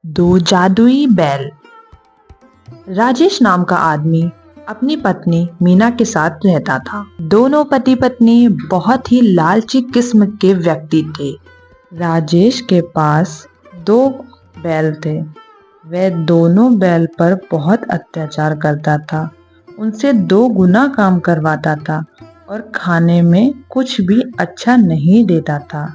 दो जादुई बैल। राजेश नाम का आदमी अपनी पत्नी मीना के साथ रहता था। दोनों पति पत्नी बहुत ही लालची किस्म के व्यक्ति थे। राजेश के पास दो बैल थे। वह दोनों बैल पर बहुत अत्याचार करता था, उनसे दो गुना काम करवाता था और खाने में कुछ भी अच्छा नहीं देता था।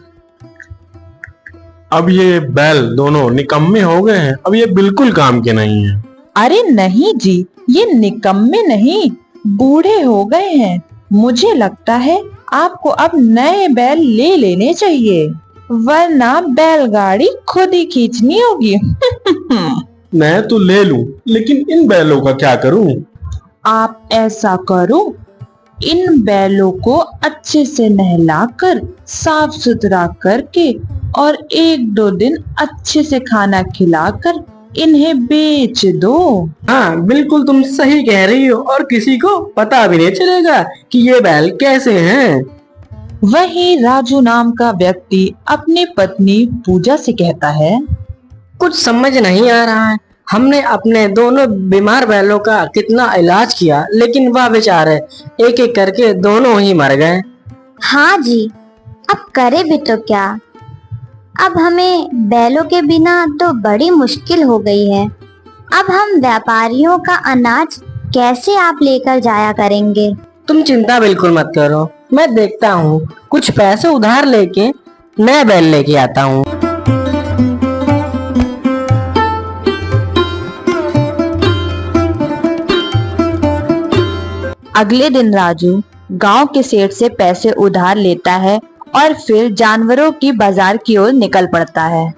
अब ये बैल दोनों निकम्मे हो गए हैं, अब ये बिल्कुल काम के नहीं है। अरे नहीं जी, ये निकम्मे नहीं, बूढ़े हो गए हैं। मुझे लगता है आपको अब नए बैल ले लेने चाहिए, वरना बैलगाड़ी खुद ही खींचनी होगी। मैं तो ले लूं, लेकिन इन बैलों का क्या करूं? आप ऐसा करो, इन बैलों को अच्छे से नहलाकर साफ सुथरा करके और एक दो दिन अच्छे से खाना खिलाकर इन्हें बेच दो। हाँ बिल्कुल, तुम सही कह रही हो और किसी को पता भी नहीं चलेगा कि ये बैल कैसे हैं। वहीं राजू नाम का व्यक्ति अपनी पत्नी पूजा से कहता है, कुछ समझ नहीं आ रहा है। हमने अपने दोनों बीमार बैलों का कितना इलाज किया, लेकिन वह बेचारे एक एक करके दोनों ही मर गए। हाँ जी, अब करे भी तो क्या। अब हमें बैलों के बिना तो बड़ी मुश्किल हो गई है। अब हम व्यापारियों का अनाज कैसे आप लेकर जाया करेंगे? तुम चिंता बिल्कुल मत करो, मैं देखता हूँ कुछ पैसे उधार लेके नए बैल लेके आता हूँ। अगले दिन राजू गांव के सेठ से पैसे उधार लेता है और फिर जानवरों की बाजार की ओर निकल पड़ता है।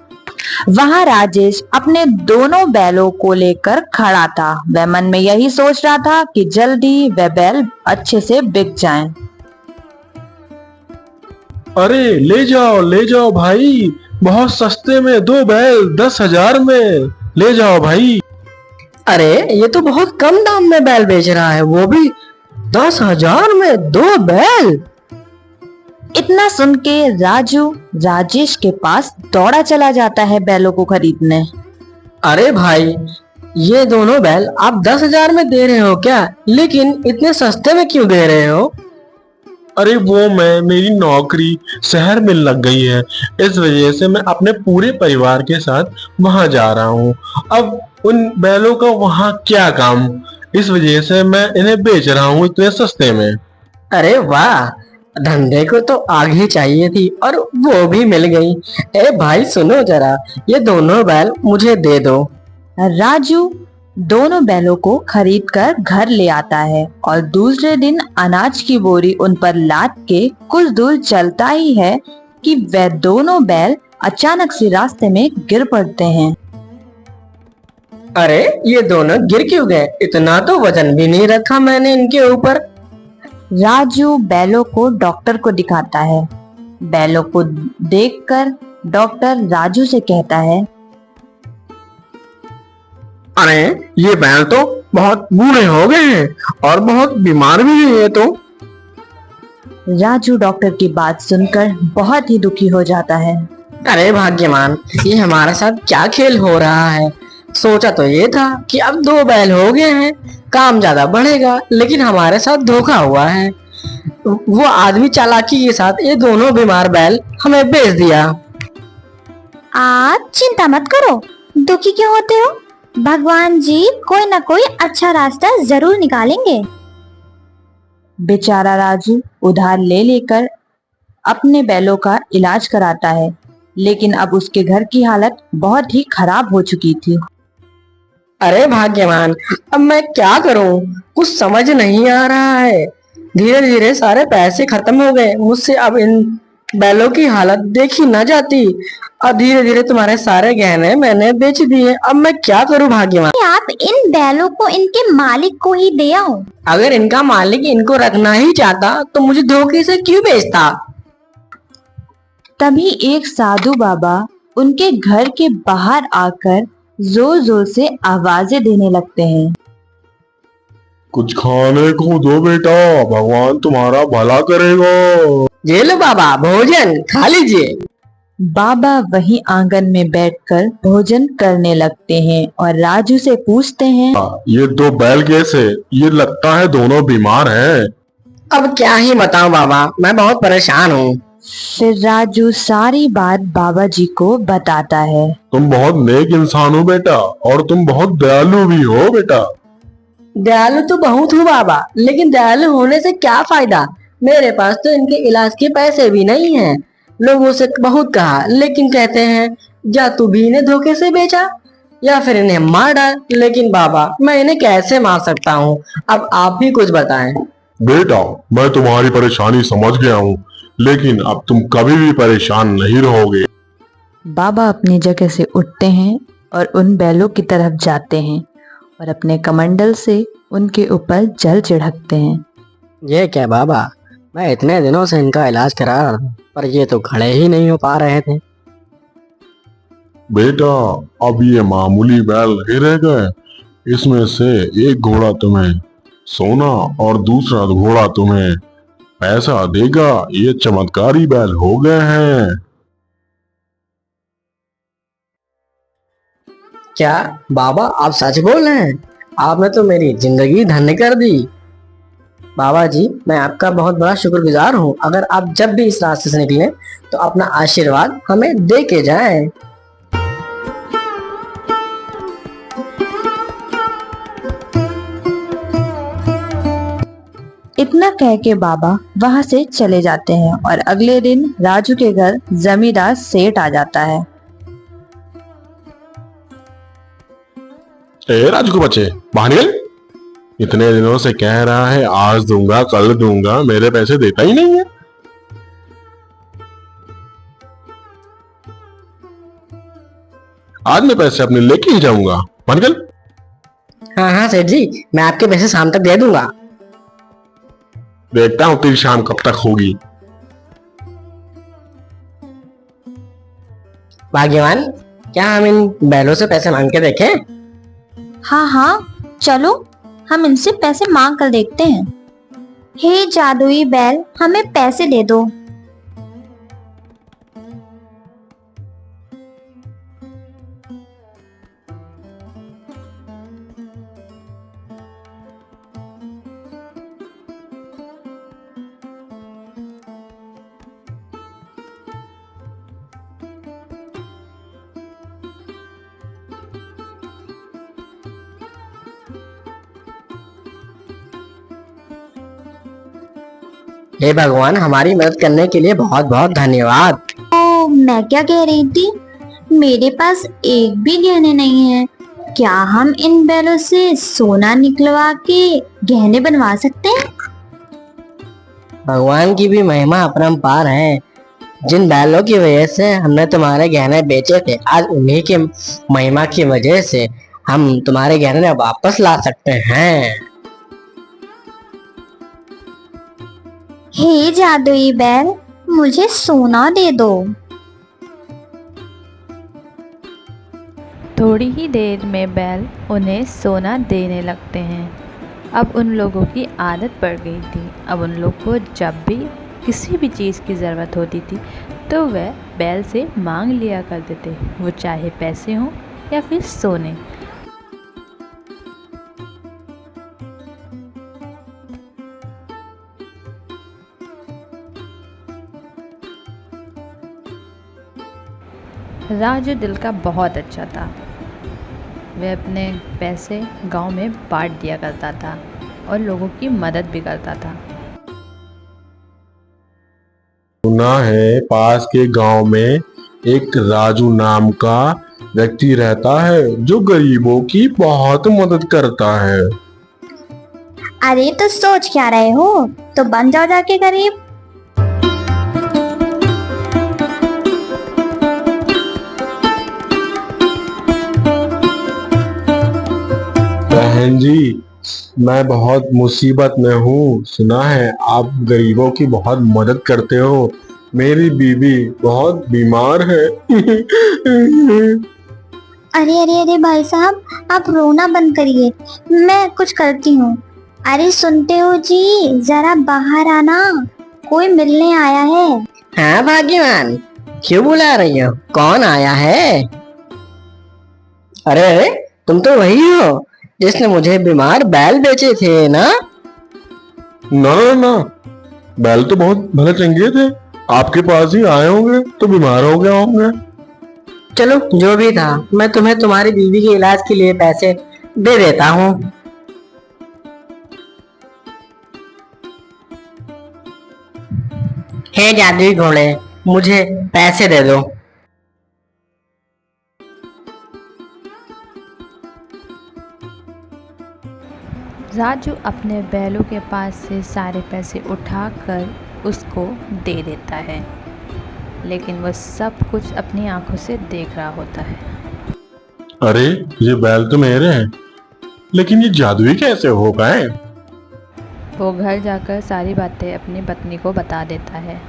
वहां राजेश अपने दोनों बैलों को लेकर खड़ा था। वह मन में यही सोच रहा था कि जल्दी वह बैल अच्छे से बिक जाएं। अरे ले जाओ भाई, बहुत सस्ते में दो बैल 10,000 में ले जाओ भाई। अरे ये तो बहुत कम दाम में बैल बेच रहा है, वो भी 10,000 में दो बैल। इतना सुन के राजू राजेश के पास दौड़ा चला जाता है बैलों को खरीदने। अरे भाई, ये दोनों बैल आप 10,000 में दे रहे हो क्या? लेकिन इतने सस्ते में क्यों दे रहे हो? अरे मेरी नौकरी शहर में लग गई है, इस वजह से मैं अपने पूरे परिवार के साथ वहां जा रहा हूँ। अब उन बैलों का वहां क्या काम, इस वजह से मैं इन्हें बेच रहा हूँ इतने सस्ते में। अरे वाह, धंधे को तो आगे चाहिए थी और वो भी मिल गई। ए भाई सुनो जरा, ये दोनों बैल मुझे दे दो। राजू दोनों बैलों को खरीदकर घर ले आता है और दूसरे दिन अनाज की बोरी उन पर लाद के कुछ दूर चलता ही है कि वह दोनों बैल अचानक से रास्ते में गिर पड़ते हैं। अरे ये दोनों गिर क्यों गए? इतना तो वजन भी नहीं रखा मैंने इनके ऊपर। राजू बैलों को डॉक्टर को दिखाता है। बैलों को देखकर डॉक्टर राजू से कहता है, अरे ये बैल तो बहुत बूढ़े हो गए हैं और बहुत बीमार भी हैं ये तो। राजू डॉक्टर की बात सुनकर बहुत ही दुखी हो जाता है। अरे भाग्यवान, ये हमारे साथ क्या खेल हो रहा है? सोचा तो ये था कि अब दो बैल हो गए हैं, काम ज्यादा बढ़ेगा, लेकिन हमारे साथ धोखा हुआ है। वो आदमी चालाकी के साथ ये दोनों बीमार बैल हमें बेच दिया। आप चिंता मत करो, दुखी क्यों होते हो? भगवान जी कोई ना कोई अच्छा रास्ता जरूर निकालेंगे। बेचारा राजू उधार ले लेकर अपने बैलों का इलाज कराता है, लेकिन अब उसके घर की हालत बहुत ही खराब हो चुकी थी। अरे भाग्यवान, अब मैं क्या करूं? कुछ समझ नहीं आ रहा है। धीरे धीरे सारे पैसे खत्म हो गए मुझसे, अब इन बैलों की हालत देखी न जाती। और धीरे धीरे तुम्हारे सारे गहने मैंने बेच दिए। अब मैं क्या करूं भाग्यवान? आप इन बैलों को इनके मालिक को ही दे आओ। अगर इनका मालिक इनको रखना ही चाहता तो मुझे धोखे से क्यों बेचता? तभी एक साधु बाबा उनके घर के बाहर आकर जोर जोर से आवाजें देने लगते हैं। कुछ खाने को दो बेटा, भगवान तुम्हारा भला करेगा। ये लो बाबा, भोजन खा लीजिए। बाबा वहीं आंगन में बैठकर भोजन करने लगते हैं और राजू से पूछते हैं, ये दो बैल कैसे? ये लगता है दोनों बीमार हैं। अब क्या ही बताऊं बाबा, मैं बहुत परेशान हूँ। फिर राजू सारी बात बाबा जी को बताता है। तुम बहुत नेक इंसान हो बेटा, और तुम बहुत दयालु भी हो बेटा। दयालु तो बहुत हूँ बाबा, लेकिन दयालु होने से क्या फायदा? मेरे पास तो इनके इलाज के पैसे भी नहीं हैं। लोगों से बहुत कहा, लेकिन कहते हैं या तू भी इन्हें धोखे से बेचा या फिर इन्हें मार डाल। लेकिन बाबा, मैं इन्हें कैसे मार सकता हूँ? अब आप ही कुछ बताएं। बेटा, मैं तुम्हारी परेशानी समझ गया हूँ, लेकिन अब तुम कभी भी परेशान नहीं रहोगे। बाबा अपनी जगह से उठते हैं और उन बैलों की तरफ जाते हैं और अपने कमंडल से उनके ऊपर जल छिड़कते हैं। ये क्या बाबा, मैं इतने दिनों से इनका इलाज करा रहा था, पर ये तो खड़े ही नहीं हो पा रहे थे। बेटा, अब ये मामूली बैल नहीं रह गए। इसमें से एक घोड़ा तुम्हें सोना और दूसरा घोड़ा तुम्हें पैसा देगा। ये चमत्कारी बैल हो गए हैं। क्या बाबा, आप सच बोल रहे हैं? आपने तो मेरी जिंदगी धन्य कर दी। बाबा जी, मैं आपका बहुत बड़ा शुक्रगुजार हूँ। अगर आप जब भी इस रास्ते से निकलें तो अपना आशीर्वाद हमें दे के जाएं। इतना कह के बाबा वहां से चले जाते हैं और अगले दिन राजू के घर जमींदार सेठ आ जाता है। ए राजू के बच्चे, बाहर निकल। इतने दिनों से कह रहा है आज दूंगा कल दूंगा, मेरे पैसे देता ही नहीं है। आज मैं पैसे अपने लेके ही जाऊंगा। बाहर निकल। हाँ हाँ सेठ जी, मैं आपके पैसे शाम तक दे दूंगा। देखता हूँ तेरी शाम कब तक होगी। भाग्यवान, क्या हम इन बैलों से पैसे मांग के देखें? हाँ हाँ, चलो हम इनसे पैसे मांग कर देखते हैं। हे जादुई बैल, हमें पैसे दे दो। हे भगवान, हमारी मदद करने के लिए बहुत बहुत धन्यवाद। तो मैं क्या कह रही थी, मेरे पास एक भी गहने नहीं है। क्या हम इन बैलों से सोना निकलवा के गहने बनवा सकते हैं? भगवान की भी महिमा अपरंपार है। जिन बैलों की वजह से हमने तुम्हारे गहने बेचे थे, आज उन्हीं की महिमा की वजह से हम तुम्हारे गहने वापस ला सकते हैं। हे जादुई बैल, मुझे सोना दे दो। थोड़ी ही देर में बैल उन्हें सोना देने लगते हैं। अब उन लोगों की आदत पड़ गई थी। अब उन लोग को जब भी किसी भी चीज़ की ज़रूरत होती थी तो वह बैल से मांग लिया करते थे, वो चाहे पैसे हों या फिर सोने। राजू दिल का बहुत अच्छा था। वह अपने पैसे गांव में बांट दिया करता था और लोगों की मदद भी करता था। सुना है पास के गांव में एक राजू नाम का व्यक्ति रहता है जो गरीबों की बहुत मदद करता है। अरे तो सोच क्या रहे हो, तो बन जाओ जाके गरीब। बहन जी, मैं बहुत मुसीबत में हूँ। सुना है आप गरीबों की बहुत मदद करते हो। मेरी बीवी बहुत बीमार है। अरे अरे अरे भाई साहब, आप रोना बंद करिए, मैं कुछ करती हूँ। अरे सुनते हो जी, जरा बाहर आना, कोई मिलने आया है। हाँ भाग्यवान, क्यों बुला रही हो? कौन आया है? अरे अरे, तुम तो वही हो जिसने मुझे बीमार बैल बेचे थे ना? ना ना ना, बैल तो बहुत भले चंगे थे, आपके पास ही आए होंगे तो बीमार हो गए होंगे। चलो जो भी था, मैं तुम्हें तुम्हारी बीवी के इलाज के लिए पैसे दे देता हूँ। हे जादुई घोड़े, मुझे पैसे दे दो। राजू अपने बैलों के पास से सारे पैसे उठाकर उसको दे देता है, लेकिन वह सब कुछ अपनी आंखों से देख रहा होता है। अरे ये बैल तो मेरे हैं, लेकिन ये जादुई कैसे हो गए? वो घर जाकर सारी बातें अपनी पत्नी को बता देता है।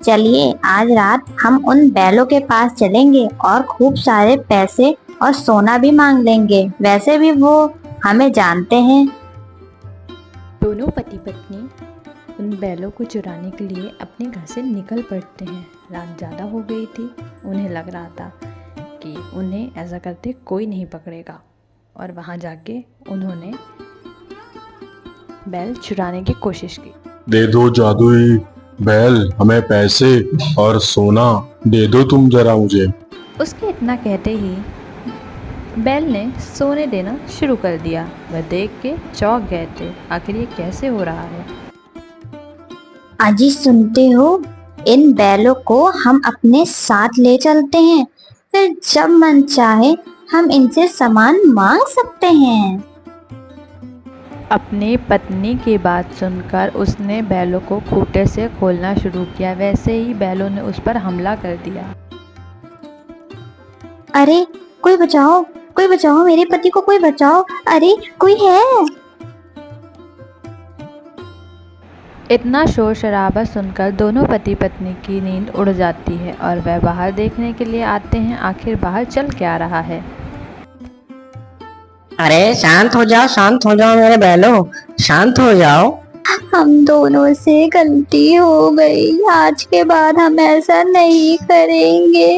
चलिए आज रात हम उन बैलों के पास चलेंगे और खूब सारे पैसे और सोना भी मांग लेंगे। वैसे भी वो हमें जानते हैं। दोनों पति पत्नी उन बैलों को चुराने के लिए अपने घर से निकल पड़ते हैं। रात ज़्यादा हो गई थी, उन्हें लग रहा था कि उन्हें ऐसा करते कोई नहीं पकड़ेगा, और वहाँ जाके उन्होंने बैल चुराने की कोशिश की। दे दो जादुई बैल, हमें पैसे और सोना दे दो तुम जरा मुझे। उसके इतना कहते ही बैल ने सोने देना शुरू कर दिया। वह देख के चौंक गए थे, आखिर ये कैसे हो रहा है। अजी सुनते हो, इन बैलों को हम अपने साथ ले चलते हैं, फिर जब मन चाहे हम इनसे सामान मांग सकते हैं। अपनी पत्नी की बात सुनकर उसने बैलों को खूंटे से खोलना शुरू किया। वैसे ही बैलों ने उस पर हमला कर दिया। अरे कोई बचाओ, कोई बचाओ, मेरे पति को कोई बचाओ, अरे कोई है। इतना शोर शराबा सुनकर दोनों पति पत्नी की नींद उड़ जाती है और वह बाहर देखने के लिए आते हैं, आखिर बाहर चल क्या रहा है। अरे शांत हो जाओ मेरे बैलों, शांत हो जाओ। हम दोनों से गलती हो गई, आज के बाद हम ऐसा नहीं करेंगे।